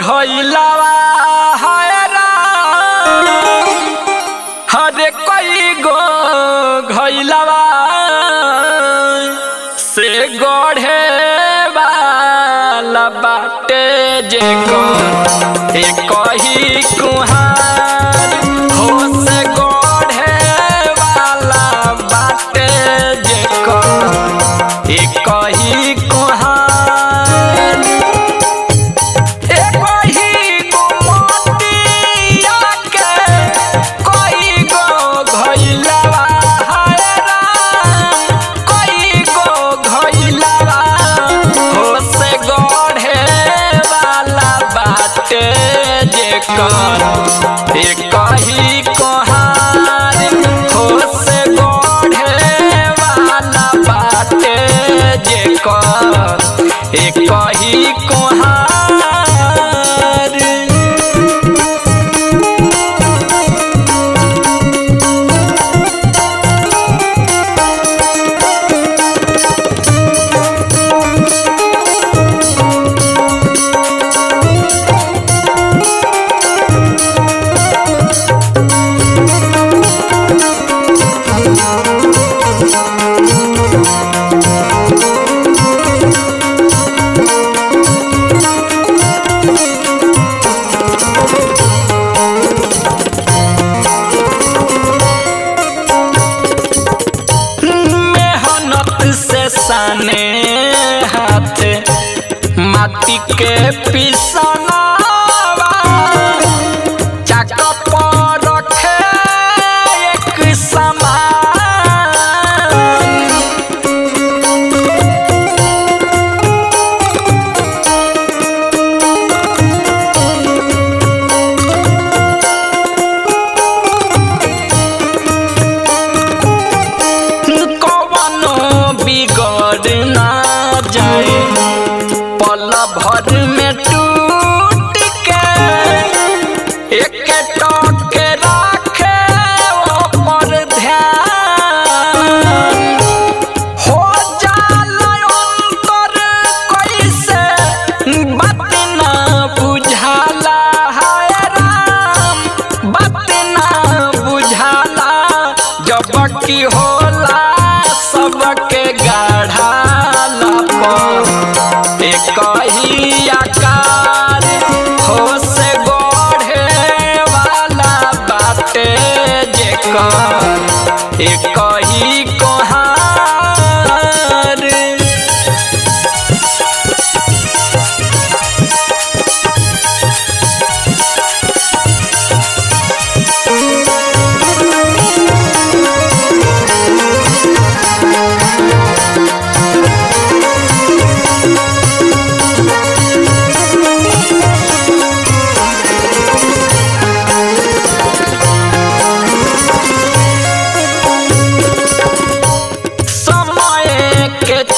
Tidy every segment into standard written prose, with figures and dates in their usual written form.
घइलावा हैरा हरे कई गो घइलावा से गढ़े वाला बाटे जे एक ही कुहार हो से गढ़े वाला बाटे जे एक ही कुहार एक ही कोहार हो से गढ़े वाला बाटे जेकर एक ही कोहार साने हाथ माटी के पिसनावा चाक पर रखे एक समान पल भर में टूट के एक टके रखे ऊपर ध्यान हो जाला अंतर कैसे बात ना बुझाला है राम बात ना बुझाला जब की होला सबके गाढ़ा एक ही आकार हो से गढ़े वाला बाटे जेकर एक ही कोहार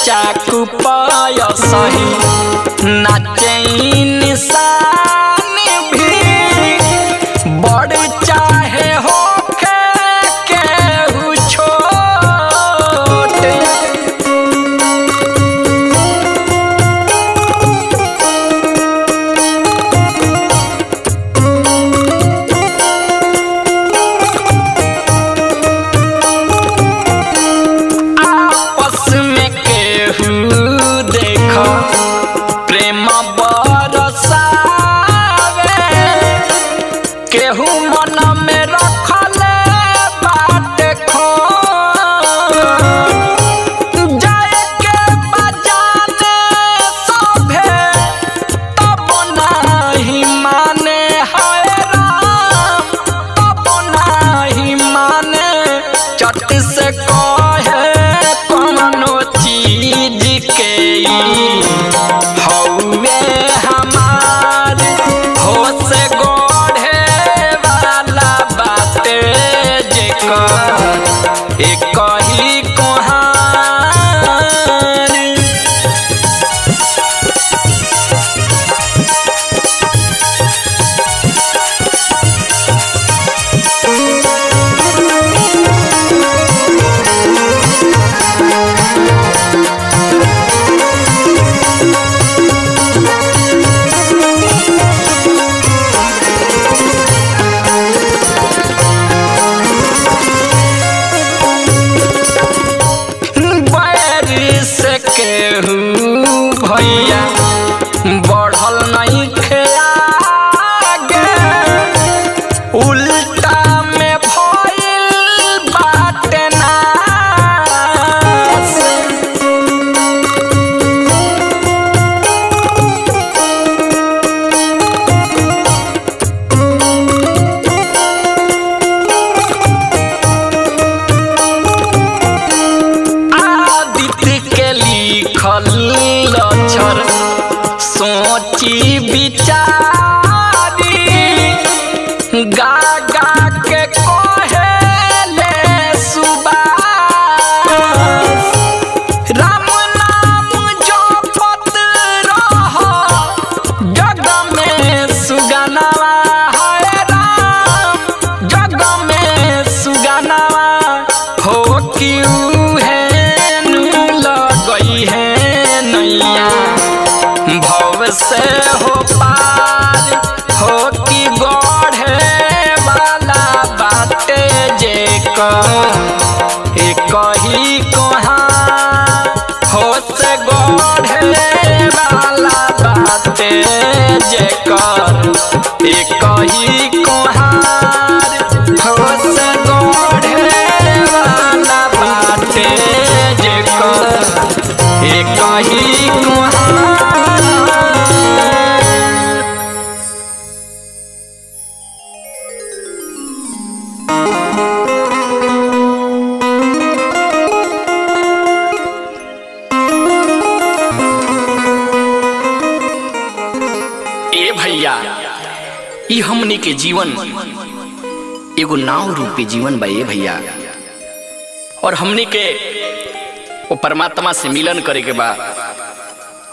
चाकू पाय सही नाचे निशान भी बड़ चाहे होके केहू छोट आपस में प्रेम बरसावे एक ही कुहार होश गढ़े वाला बाटे जेकर एक ही कुहार। ए भैया ई हमनी के जीवन एगो नाव रूपी जीवन बा ए भैया, और हमनी के वो परमात्मा से मिलन करे के बा।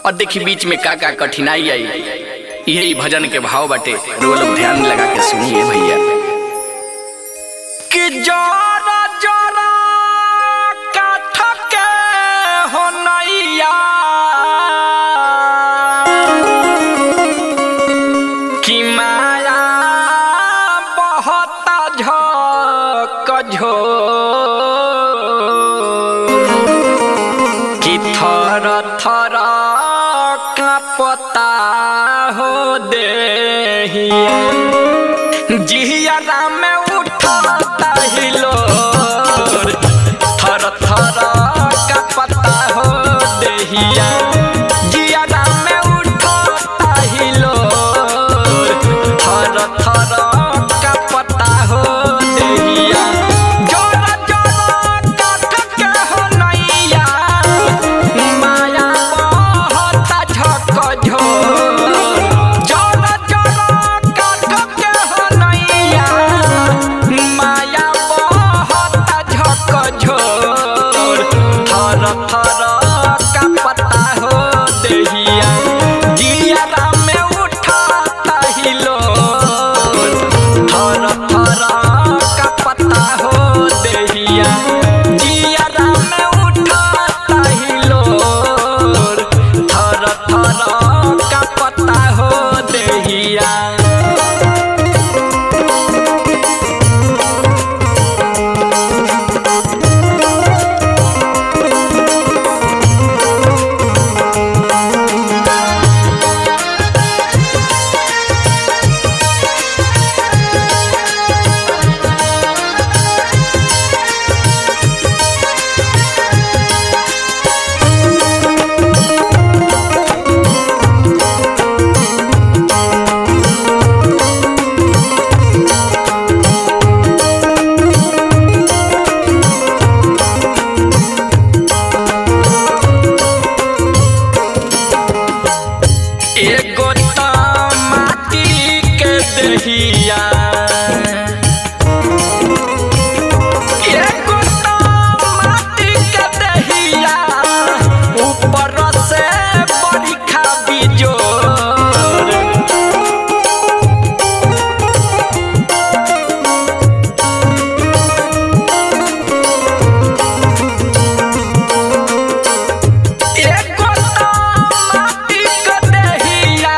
और देखी बीच में का का कठिनाई आई, यही भजन के भाव बाटे, लोग ध्यान लगा के सुनिए भैया। कि जोरा जोरा काठ के हो नैया, कि माया बहुत झक झोर, कि थर थर कांपता हो देहिया, जिहिया में उठता हिलोर, थर थर कांपता हो देहिया, जिया में उठता हिलोर, थर थर कांपता हो देहिया। जोरा जोरा काठ के हो नैया, माया बहुत झक झोर, जोरा जोरा काठ के हो नैया, माया बहुत झक झोर, थर थर कांपता हो देहिया, जिया में उठता हिलोर, थर थर कांपता हो देहिया, जिया में उठता हिलोर, थर थर कांपता हो देहिया। एगो त माटी के दहिया, एगो त माटी के दहिया, ऊपर से बरिखा बिजोर, एगो त माटी के दहिया,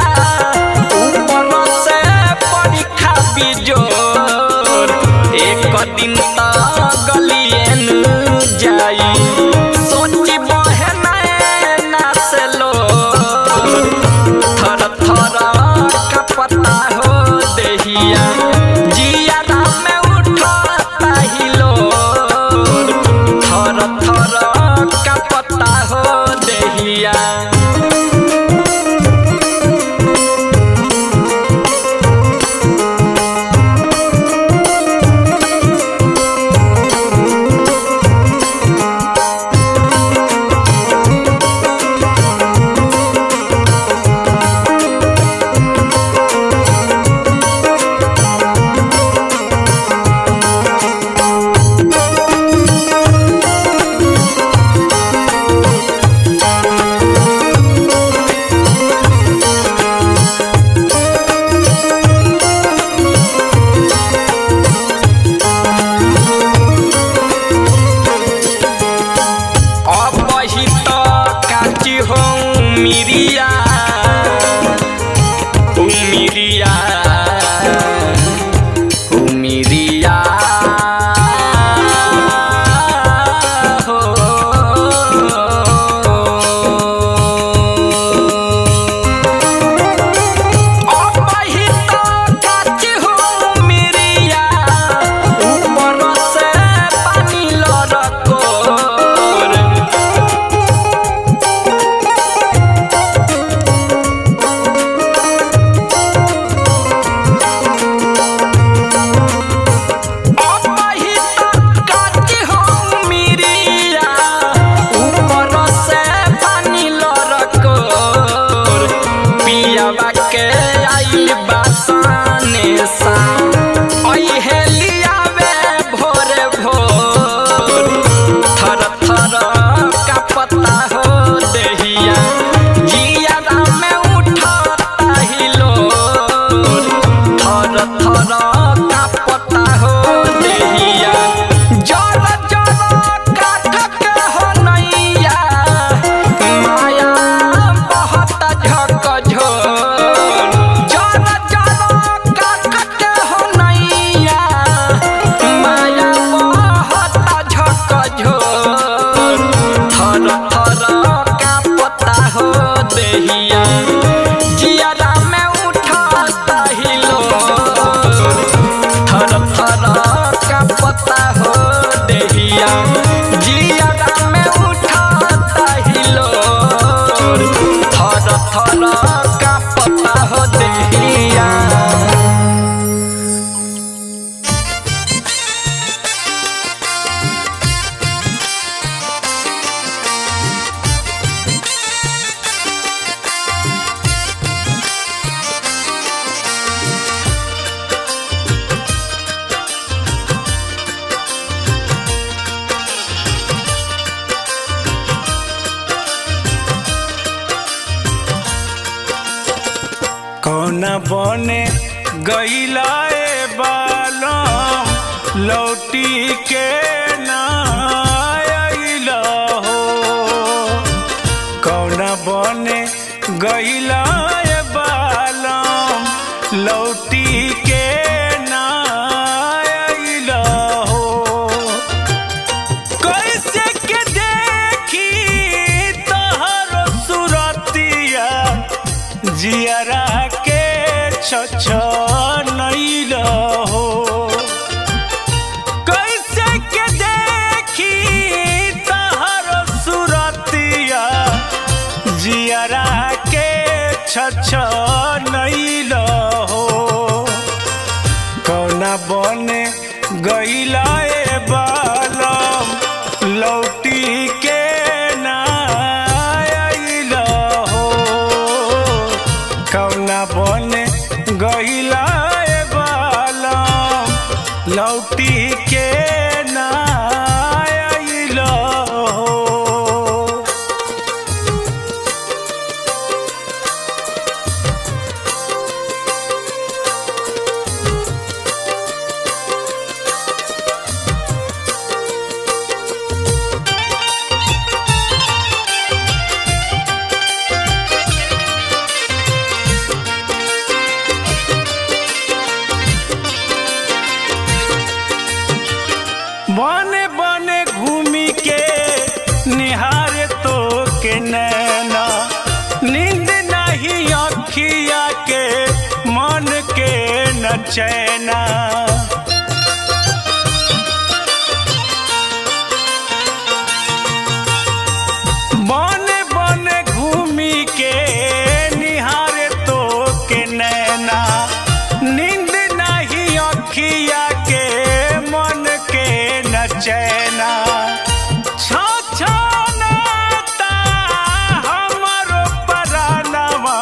ऊपर से बरिखा बिजोर, एक दिन त गलियन जाई, सोची बहे नैना से लोर, थर थर कांपता हो देहिया, जिया में उठता हिलोर, थर थर कांपता हो देहिया। बने गईला बालम लौटी के ना आइला हो कौना बने गईला बालम लौटी के ना आइला हो कैसे के देखी तोहरो सुरतिया जियरा के छछनैला हो कैसे के देखी तोहरो सुरतिया जियरा के छछनैला हो कौना बने गईला बालम लौटी के ना आइला हो कौना बने गईला बालम लौटी के ना आइला हो। बने बने घूमी के निहारे तो के नैना नींद नहीं अखिया के मन के न चैना बने बने घूमी के निहारे तो के नैना नींद नहीं अखिया के मन के न चैना छछनाता हमरो परानवा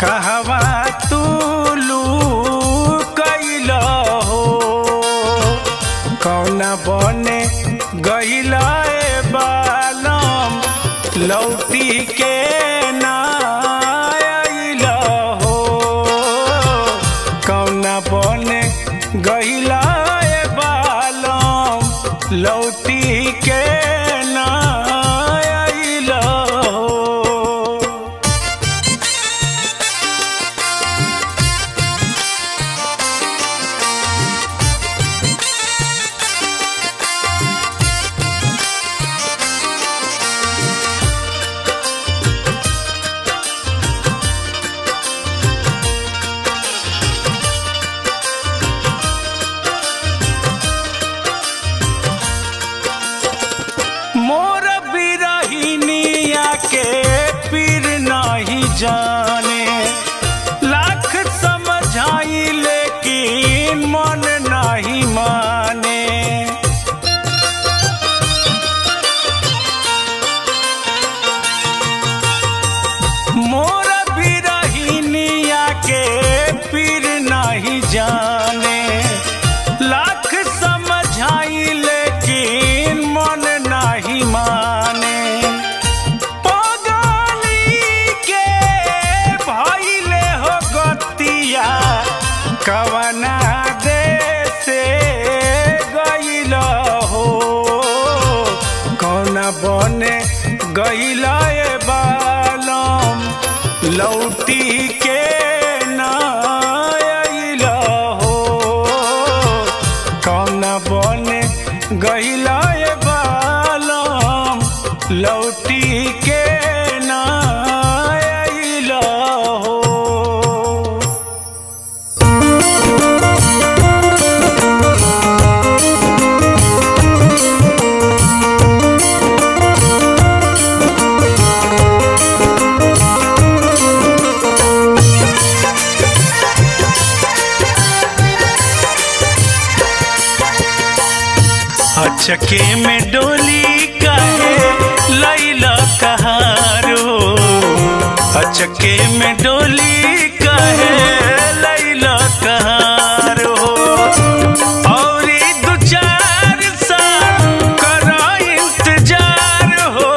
कहवा तू लुकैला हो कौना बने गईला बालम लौटी के ना आइला हो कौना बने गईला लौटी के ना आइला हो। मोर बिरहिनिया के पीर नहीं जाने लाख समझाई लेकिन मन नहीं माने मोर बिरहिनिया के पीर नहीं जाने लाख समझाई लेकिन मन नहीं माने पगली के भइले हो गतिया कवना देशे गईला हो कौना बने गईला बालम लौटी के ना आइला हो कौना बने गईला बालम लौटी के ना आइला हो। चके में डोली काहे लैला कहारो चके में डोली काहे लैला कहारो और दो चार साल करो इंतजार हो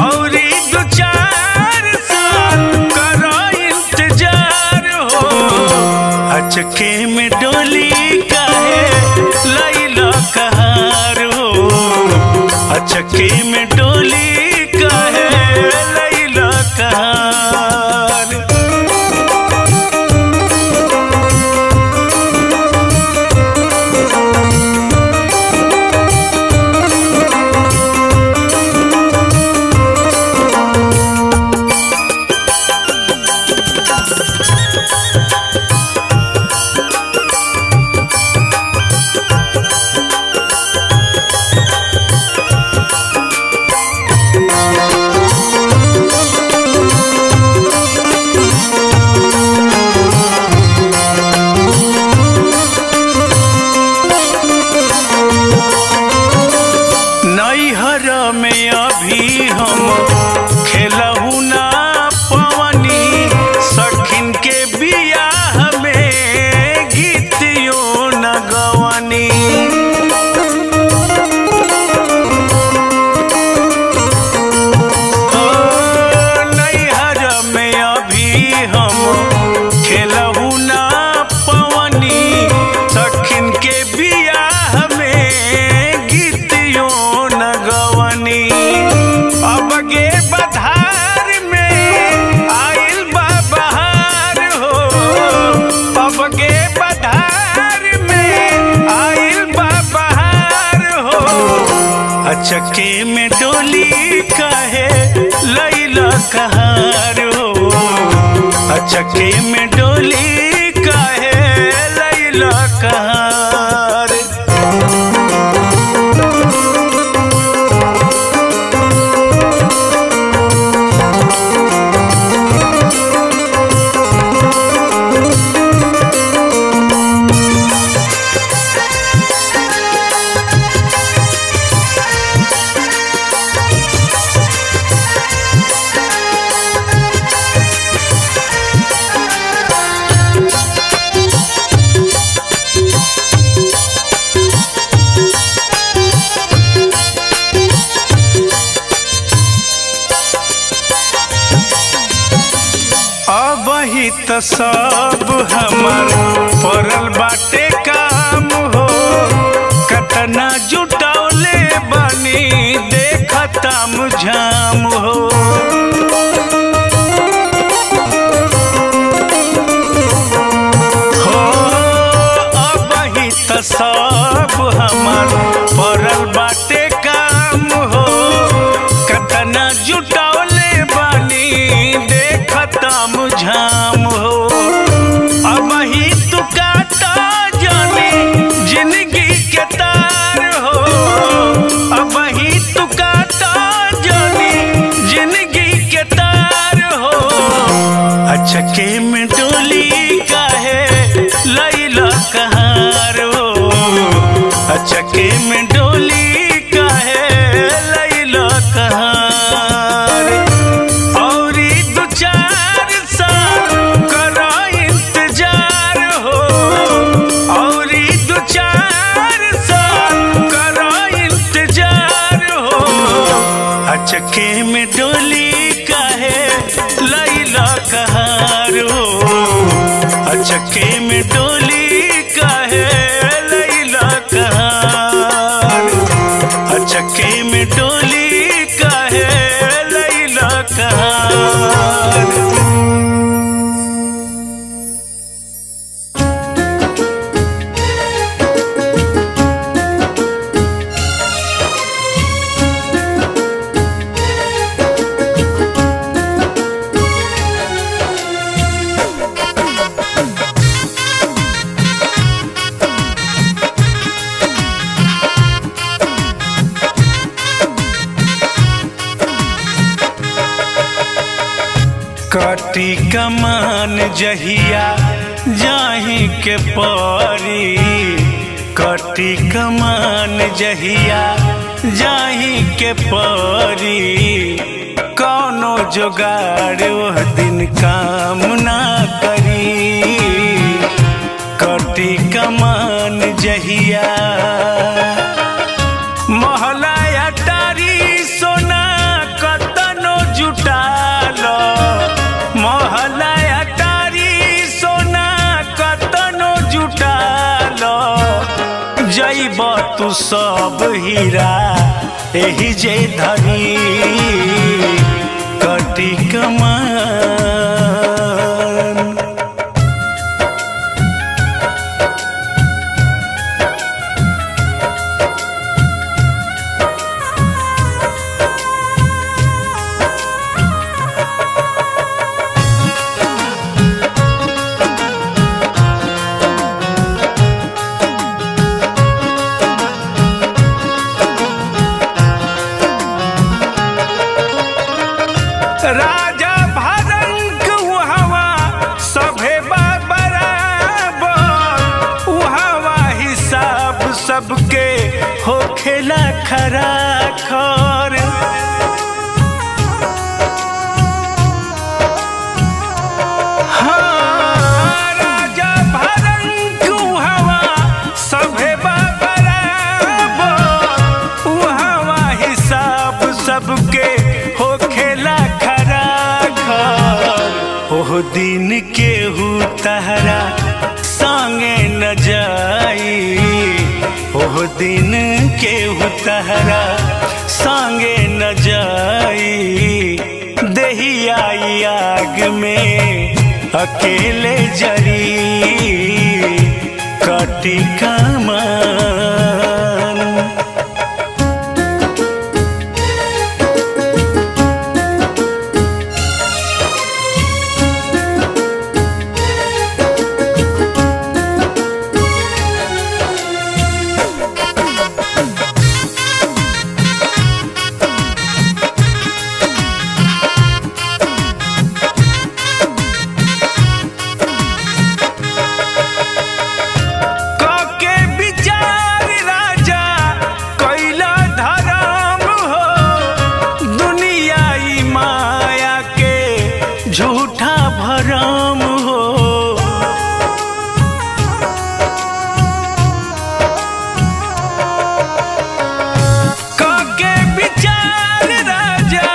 और दो चार साल करो इंतजार अचके में डोली काहे लैला कहार हो, अचके में डोली काहे लैला कहार। में अभी हम खेलहु ना पवनी, सखिन के बियाह में गीतियों न गवनी। नैहर में अभी हम खेलहु ना पवनी, सखिन के बियाह में गीतियों न गवनी। अब गे बधार में आइल बा बहार हो, अब गे बधार में आइल बा बहार हो, अचके में डोली काहे लैला कहार हो, अचके में डोली काहे लैला कहार। त सब हमर पड़ल बाटे काम हो, कतना जुटौले बनी देखता मुझाम हो। अब ही त सब हमर पड़ल बाटे काम हो, कतना जुटौले बनी देखता मुझाम हो। अब ही तू काटा जाने जिंदगी के तार हो, अब ही तू काटा जाने जिंदगी के तार हो, अचके में डोली काहे लैला कहार हो, अचके में डोली काहे लैला कहार। और दो चार साल करो इंतजार हो, और दो चार साल करो इंतजार हो, अचके में डोली काहे लैला कहार हो, अचके में डोली काहे लैला कहार, अचके में डोली काहे लैला कहार। कटी कमान जहिया जाही के परी, कटी कमान जहिया जाही के परी, कौनो जोगाड़ वह दिन काम ना करी। कटी कमान जहिया महला अटारी सोना कतनो जुटालो, महला अटारी सोना कतनो तू सब हीरा एही जे धरी कटी कमान। राजा भरंक उहवा सभे बराबर उहवा हिसाब सबके होखेला खरा खर। हाँ, राजा भरंक उहवा सभे बराबर उहवा हिसाब सबके होखेला ओह दिन केहू तहरा संगे न जाई, ओह दिन केहू तहरा संगे न जाई। देहिया आग में अकेले जरी कटी कमान। झूठा भरम हो काके विचार राजा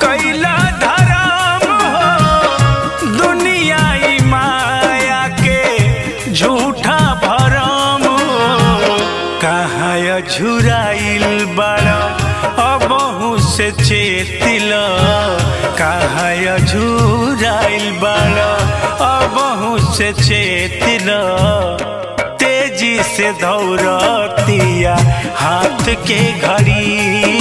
कैला धरम हो। दुनिया ई माया के झूठा भरम हो। कहाँ झुराइल बड़ा अबहू से चेतिला, कहाँ झुराइल बाड़ा अबहू से चेतिला। तेजी से दौड़तिया हाथ के घड़ी